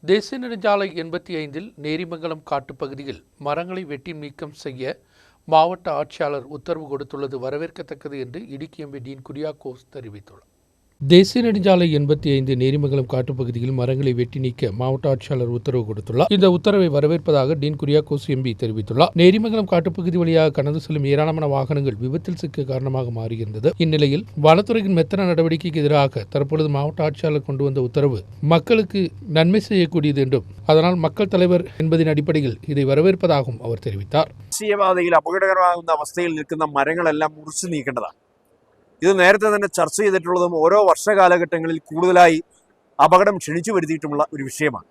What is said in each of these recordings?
தேசிய நெடுஞ்சாலை 85 நேரிமங்கலம் காட்டுப்பகுதியில் மரங்களை வெட்டி நீக்கம் செய்ய மாவட்ட ஆட்சியாளர் உத்தரவு கொடுத்துள்ளது வரவேற்கத்தக்கது என்று இடுக்கி எம்பி டீன் குரியாக்கோஸ் தெரிவித்துள்ளார். தேசிய நெடுஞ்சாலை 85 நேரிமங்கலம் காட்டுப்பகுதியில் மரங்களை வெட்டி நீக்க மாவட்ட ஆட்சியாளர் உத்தரவு கொடுத்துள்ளார். இந்த உத்தரவை வரவேற்பதாக டீன் குரியாக்கோஸ் எம்பி தெரிவித்துள்ளார். நேரிமங்கலம் காட்டுப்பகுதி வழியாக கடந்து செல்லும் ஏராளமான வாகனங்கள் விபத்தில் சிக்க காரணமாக மாறியிருந்தது. இந்நிலையில் வனத்துறையின் மெத்தன நடவடிக்கைக்கு எதிராக தற்பொழுது மாவட்ட ஆட்சியாளர் கொண்டு வந்த உத்தரவு மக்களுக்கு நன்மை செய்யக்கூடியது என்றும் அதனால் மக்கள் தலைவர் என்பதின் அடிப்படையில் இதை வரவேற்பதாகவும் அவர் தெரிவித்தார். ദേശീയപാതയിൽ അപകടകരമാകുന്ന അവസ്ഥയിൽ നിൽക്കുന്ന മരങ്ങളെല്ലാം മുറിച്ചു നീക്കേണ്ടതാണ്. ഇത് നേരത്തെ തന്നെ ചർച്ച ചെയ്തിട്ടുള്ളതും ഓരോ വർഷകാലഘട്ടങ്ങളിൽ കൂടുതലായി അപകടം ക്ഷണിച്ചു വരുത്തിയിട്ടുമുള്ള ഒരു വിഷയമാണ്.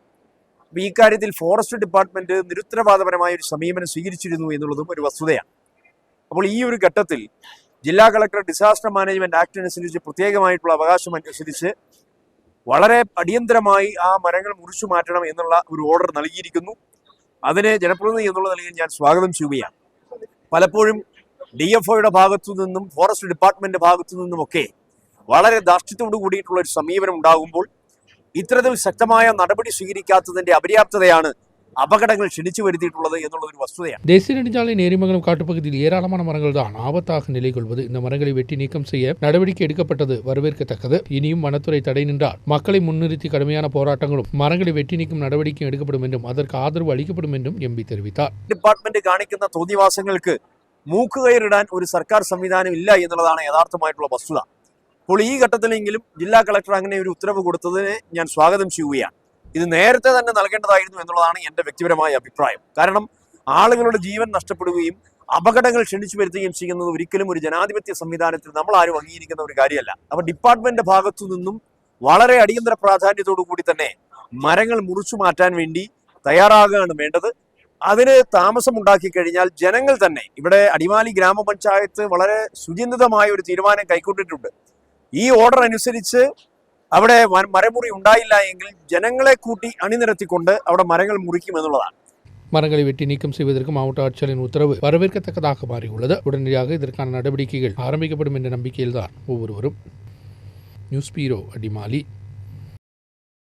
അപ്പോൾ ഈ കാര്യത്തിൽ ഫോറസ്റ്റ് ഡിപ്പാർട്ട്മെന്റ് നിരുത്തരവാദപരമായ ഒരു സമീപനം സ്വീകരിച്ചിരുന്നു എന്നുള്ളതും ഒരു വസ്തുതയാണ്. അപ്പോൾ ഈ ഒരു ഘട്ടത്തിൽ ജില്ലാ കളക്ടർ ഡിസാസ്റ്റർ മാനേജ്മെന്റ് ആക്ട് അനുസരിച്ച് പ്രത്യേകമായിട്ടുള്ള അവകാശം അനുസരിച്ച് വളരെ അടിയന്തരമായി ആ മരങ്ങൾ മുറിച്ചു മാറ്റണം എന്നുള്ള ഒരു ഓർഡർ നൽകിയിരിക്കുന്നു. അതിനെ ജനപ്രതിനിധി എന്നുള്ള നിലയിൽ ഞാൻ സ്വാഗതം ചെയ്യുകയാണ്. പലപ്പോഴും DFOയുടെ ഭാഗത്തു നിന്നും ഫോറസ്റ്റ് ഡിപ്പാർട്ട്മെന്റ് ഭാഗത്തു നിന്നുമൊക്കെ വളരെ ധാർഷ്ട്യത്തോടു കൂടിയിട്ടുള്ള ഒരു സമീപനം ഉണ്ടാകുമ്പോൾ ഇത്തരത്തിൽ ശക്തമായ നടപടി സ്വീകരിക്കാത്തതിന്റെ അപര്യാപ്തതയാണ് അപകടങ്ങൾ ക്ഷണിച്ചു വരുത്തിയിട്ടുള്ളത് എന്നുള്ള ഒരു വസ്തുതയാണ്. தேசிய நெடுஞ்சாலை நேரிமங்கலம் காட்டுப்பகுதியில் ஏராளமான மரங்கள் தான் ஆபத்தாக நிலை கொள்வது. இந்த மரங்களை வெட்டி நீக்கம் செய்ய நடவடிக்கை எடுக்கப்பட்டது வரவேற்கத்தக்கது. இனியும் வனத்துறை தடை நின்றால் மக்களை முன்னிறுத்தி கடுமையான போராட்டங்களும் மரங்களை வெட்டி நீக்கும் நடவடிக்கையும் எடுக்கப்படும் என்றும் அதற்கு ஆதரவு அளிக்கப்படும் என்றும் எம்பி தெரிவித்தார். ഡിപ്പാർട്ട്മെന്റ് കാണിക്കുന്ന തോന്നിവാസങ്ങൾക്ക് മൂക്കുകയറിടാൻ ഒരു സർക്കാർ സംവിധാനം ഇല്ല എന്നുള്ളതാണ് യഥാർത്ഥമായിട്ടുള്ള വസ്തുത. അപ്പോൾ ഈ ഘട്ടത്തിലെങ്കിലും ജില്ലാ കളക്ടർ അങ്ങനെ ഒരു ഉത്തരവ് കൊടുത്തതിനെ ഞാൻ സ്വാഗതം ചെയ്യുകയാണ്. ഇത് നേരത്തെ തന്നെ നൽകേണ്ടതായിരുന്നു എന്നുള്ളതാണ് എൻ്റെ വ്യക്തിപരമായ അഭിപ്രായം. കാരണം ആളുകളുടെ ജീവൻ നഷ്ടപ്പെടുകയും അപകടങ്ങൾ ക്ഷണിച്ചു വരുത്തുകയും ചെയ്യുന്നത് ഒരിക്കലും ഒരു ജനാധിപത്യ സംവിധാനത്തിൽ നമ്മൾ ആരും അംഗീകരിക്കുന്ന ഒരു കാര്യമല്ല. അപ്പോൾ ഡിപ്പാർട്ട്മെന്റ് ഭാഗത്തു നിന്നും വളരെ അടിയന്തര പ്രാധാന്യത്തോടു കൂടി തന്നെ മരങ്ങൾ മുറിച്ചു മാറ്റാൻ വേണ്ടി തയ്യാറാകുകയാണ് വേണ്ടത്. അതിന് താമസമുണ്ടാക്കി കഴിഞ്ഞാൽ ജനങ്ങൾ തന്നെ, ഇവിടെ അടിമാലി ഗ്രാമപഞ്ചായത്ത് വളരെ സുചിന്തിതമായ ഒരു തീരുമാനം കൈക്കൊണ്ടിട്ടുണ്ട്. ഈ ഓർഡർ അനുസരിച്ച് അവിടെ മരമുറി ഉണ്ടായില്ല എങ്കിൽ ജനങ്ങളെ കൂട്ടി അണിനിരത്തിക്കൊണ്ട് അവിടെ മരങ്ങൾ മുറിക്കുമെന്നുള്ളതാണ്. மரங்களை வெட்டி நீக்கம் செய்வதற்கு மாவட்ட ஆட்சியாளரின் உத்தரவு வரவேற்கத்தக்கதாக மாறியுள்ளது. உடனடியாக இதற்கான நடவடிக்கைகள் ஆரம்பிக்கப்படும் என்ற நம்பிக்கையில்தான் ஒவ்வொருவரும். நியூஸ் பீரோ அடிமாலி.